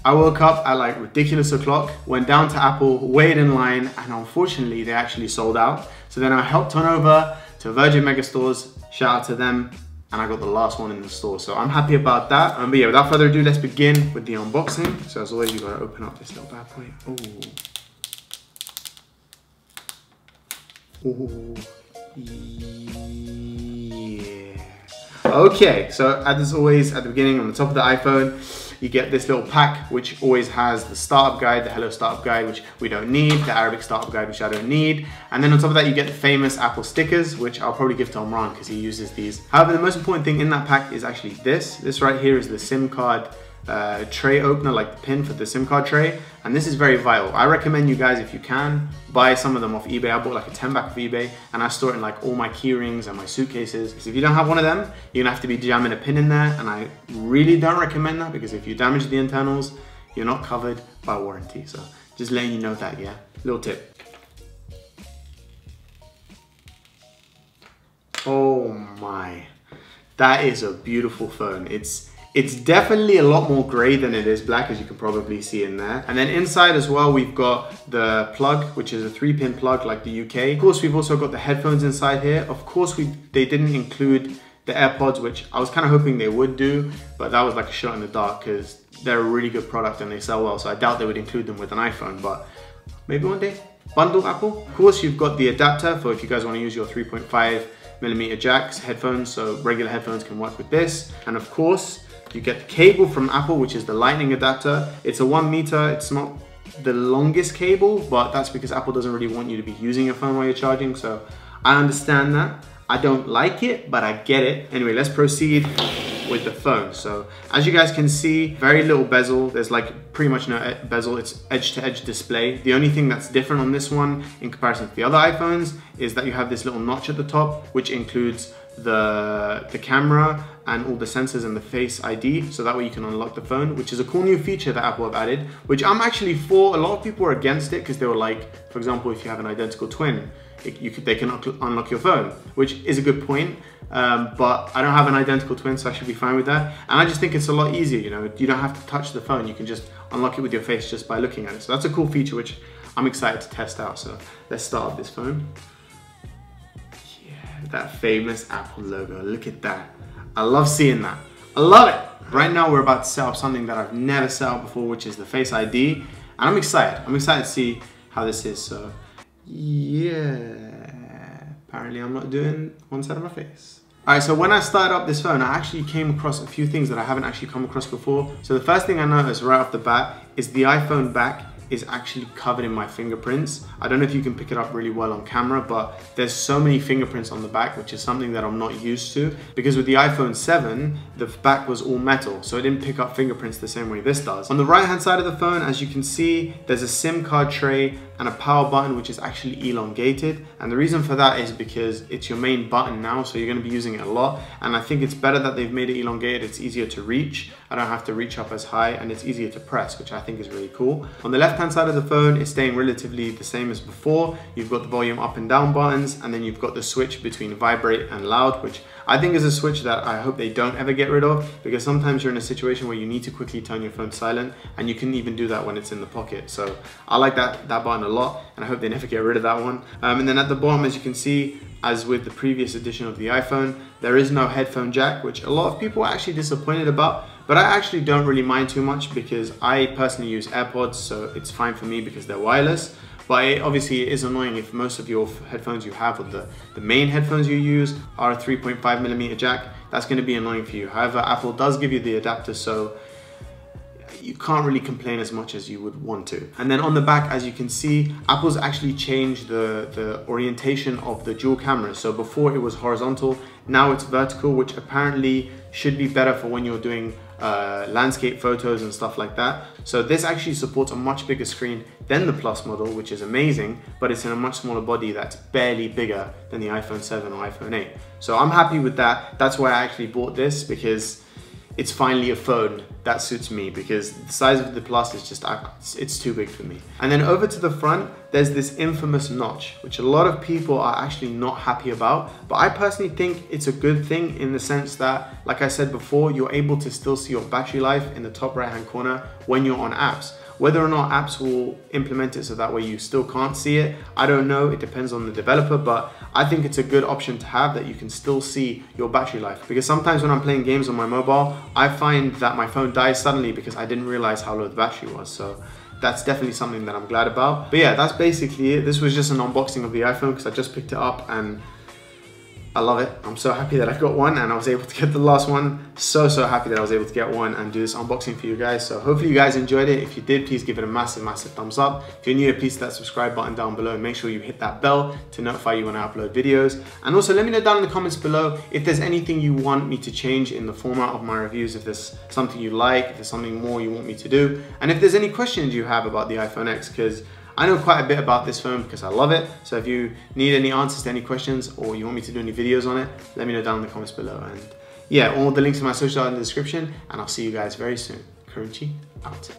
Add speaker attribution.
Speaker 1: I woke up at like ridiculous o'clock, went down to Apple, waited in line, and unfortunately they actually sold out. So then I helped on over to Virgin Megastores, shout out to them, and I got the last one in the store. So I'm happy about that. But yeah, without further ado, let's begin with the unboxing. So as always, you gotta open up this little bad boy. Ooh. Yeah. Okay, so as always at the beginning on the top of the iPhone, you get this little pack which always has the startup guide, the Hello Startup Guide, which we don't need, the Arabic Startup Guide, which I don't need, and then on top of that you get the famous Apple stickers, which I'll probably give to Omran because he uses these. However, the most important thing in that pack is actually this. This right here is the SIM card tray opener, like the pin for the SIM card tray, and this is very vital. I recommend you guys, if you can, buy some of them off eBay. I bought like a 10 pack off eBay, and I store it in like all my key rings and my suitcases, because if you don't have one of them, you're gonna have to be jamming a pin in there, and I really don't recommend that, because if you damage the internals, you're not covered by warranty. So just letting you know that, yeah, little tip. Oh my, that is a beautiful phone. It's definitely a lot more gray than it is black, as you can probably see in there. And then inside as well, we've got the plug, which is a 3-pin plug like the UK. Of course, we've also got the headphones inside here. Of course, they didn't include the AirPods, which I was kind of hoping they would do, but that was like a shot in the dark because they're a really good product and they sell well. So I doubt they would include them with an iPhone, but maybe one day. Bundle Apple. Of course, you've got the adapter for if you guys want to use your 3.5mm jacks headphones, so regular headphones can work with this. And of course, you get the cable from Apple, which is the lightning adapter. It's a 1 meter, it's not the longest cable, but that's because Apple doesn't really want you to be using your phone while you're charging, so I understand that. I don't like it, but I get it. Anyway, let's proceed with the phone. So as you guys can see, very little bezel. There's like pretty much no bezel. It's edge to edge display. The only thing that's different on this one in comparison to the other iPhones is that you have this little notch at the top, which includes the camera and all the sensors and the Face ID, so that way you can unlock the phone, which is a cool new feature that Apple have added, which I'm actually for. A lot of people are against it because they were like, for example, if you have an identical twin, they can unlock your phone, which is a good point, but I don't have an identical twin, so I should be fine with that. And I just think it's a lot easier, you know, you don't have to touch the phone, you can just unlock it with your face just by looking at it. So that's a cool feature which I'm excited to test out. So let's start up this phone. Yeah, that famous Apple logo, look at that. I love seeing that. I love it. Right now we're about to set up something that I've never set up before, which is the Face ID. And I'm excited. I'm excited to see how this is. So yeah, apparently I'm not doing one side of my face. All right, so when I started up this phone, I actually came across a few things that I haven't actually come across before. So the first thing I noticed right off the bat is the iPhone back is actually covered in my fingerprints. I don't know if you can pick it up really well on camera, but there's so many fingerprints on the back, which is something that I'm not used to, because with the iPhone 7, the back was all metal, so it didn't pick up fingerprints the same way this does. On the right hand side of the phone, as you can see, there's a SIM card tray and a power button, which is actually elongated. And the reason for that is because it's your main button now, so you're gonna be using it a lot. And I think it's better that they've made it elongated. It's easier to reach. I don't have to reach up as high, and it's easier to press, which I think is really cool. On the left hand side of the phone, it's staying relatively the same as before. You've got the volume up and down buttons, and then you've got the switch between vibrate and loud, which I think is a switch that I hope they don't ever get rid of, because sometimes you're in a situation where you need to quickly turn your phone silent, and you can even do that when it's in the pocket. So I like that button a lot, and I hope they never get rid of that one. And then at the bottom, as you can see, as with the previous edition of the iPhone, there is no headphone jack, which a lot of people are actually disappointed about, but I actually don't really mind too much because I personally use AirPods, so it's fine for me because they're wireless. But obviously it is annoying if most of your headphones you have, or the main headphones you use, are a 3.5mm jack. That's going to be annoying for you. However, Apple does give you the adapter, so you can't really complain as much as you would want to. And then on the back, as you can see, Apple's actually changed the orientation of the dual cameras. So before it was horizontal, now it's vertical, which apparently should be better for when you're doing landscape photos and stuff like that. So this actually supports a much bigger screen than the Plus model, which is amazing, but it's in a much smaller body that's barely bigger than the iPhone 7 or iPhone 8. So I'm happy with that. That's why I actually bought this, because it's finally a phone that suits me, because the size of the Plus is just, it's too big for me. And then over to the front, there's this infamous notch, which a lot of people are actually not happy about. But I personally think it's a good thing in the sense that, like I said before, you're able to still see your battery life in the top right-hand corner when you're on apps. Whether or not apps will implement it so that way you still can't see it, I don't know, it depends on the developer, but I think it's a good option to have, that you can still see your battery life. Because sometimes when I'm playing games on my mobile, I find that my phone dies suddenly because I didn't realize how low the battery was. So that's definitely something that I'm glad about. But yeah, that's basically it. This was just an unboxing of the iPhone because I just picked it up and I love it. I'm so happy that I got one and I was able to get the last one. So happy that I was able to get one and do this unboxing for you guys. So hopefully you guys enjoyed it. If you did, please give it a massive thumbs up. If you're new here, please hit that subscribe button down below and make sure you hit that bell to notify you when I upload videos. And also let me know down in the comments below if there's anything you want me to change in the format of my reviews, if there's something you like, if there's something more you want me to do, and if there's any questions you have about the iPhone X, because I know quite a bit about this phone because I love it. So if you need any answers to any questions or you want me to do any videos on it, let me know down in the comments below. And yeah, all the links to my social are in the description, and I'll see you guys very soon. Currency out.